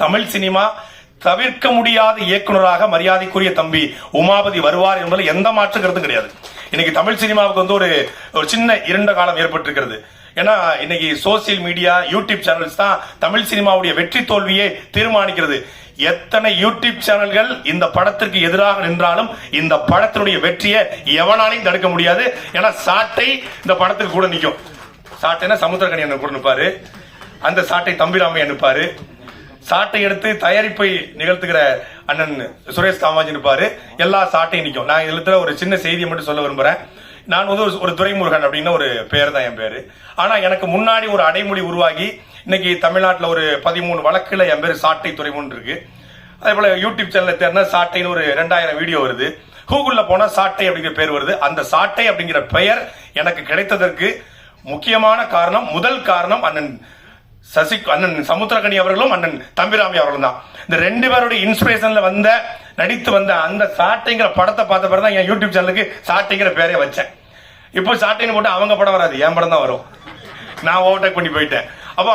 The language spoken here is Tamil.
தமிழ் சினிமா தவிர்க்க முடியாத இயக்குனராக மரியாதைக்குரிய தம்பி உமாபதி வருவார் என்பதில் எந்த மாற்று கருத்தும் கிடையாது. இன்னைக்கு தமிழ் சினிமாவுக்கு வந்து ஒரு சின்ன இருண்ட காலம் ஏற்பட்டிருக்கிறது. ஏன்னா இன்னைக்கு சோசியல் மீடியா, யூடியூப் சேனல்ஸ் தான் தமிழ் சினிமாவுடைய வெற்றி தோல்வியை தீர்மானிக்கிறது. எத்தனை யூடியூப் சேனல்கள் இந்த படத்திற்கு எதிராக நின்றாலும் இந்த படத்தினுடைய வெற்றியை எவனாலையும் தடுக்க முடியாது. ஏன்னா சாட்டை இந்த படத்துக்கு கூட நிற்கும். சாட்டைனா சமுத்திரக்கனி என்ன கூட நிற்பாரு, அந்த சாட்டை தம்பிராமையா நிற்பாரு. சாட்டை எடுத்து தயாரிப்பை நிகழ்த்துகிற அண்ணன் சுரேஷ் காமாஜி நிற்பாரு. எல்லா சாட்டையும் நிற்கும். நான் இதுல ஒரு சின்ன செய்தியை மட்டும் சொல்ல விரும்புறேன். நான் வந்து ஒரு துரைமுருகன் அப்படின்னு ஒரு பேர் தான் என் பேரு. ஆனா எனக்கு முன்னாடி ஒரு அடைமொழி உருவாகி இன்னைக்கு தமிழ்நாட்டில் ஒரு 13 வழக்குல என் பேர் சாட்டை துரைமுன் இருக்கு. அதே போல யூடியூப் சேனல்ல தேர்னா சாட்டைன்னு ஒரு 2000 வீடியோ வருது. கூகுள்ல போனா சாட்டை அப்படிங்கிற பேர் வருது. அந்த சாட்டை அப்படிங்கிற பெயர் எனக்கு கிடைத்ததற்கு முக்கியமான காரணம், முதல் காரணம் அண்ணன் அண்ணன் சமுத்திரக்கனி அவர்களும் அண்ணன் தம்பிராமி அவர்களும் தான். இந்த 2 பேருடைய இன்ஸ்பிரேஷன்ல நடித்து வந்த அந்த சாட்டைங்கிற படத்தை பார்த்த பிறகு தான் என் யூடியூப் சேனலுக்கு சாட்டைங்கிற பேரே வச்சேன். இப்போ சாட்டைன்னு போட்டு அவங்க படம் வராது, என் படம் தான் வரும். நான் ஓவர்டேக் பண்ணி போயிட்டேன். அப்போ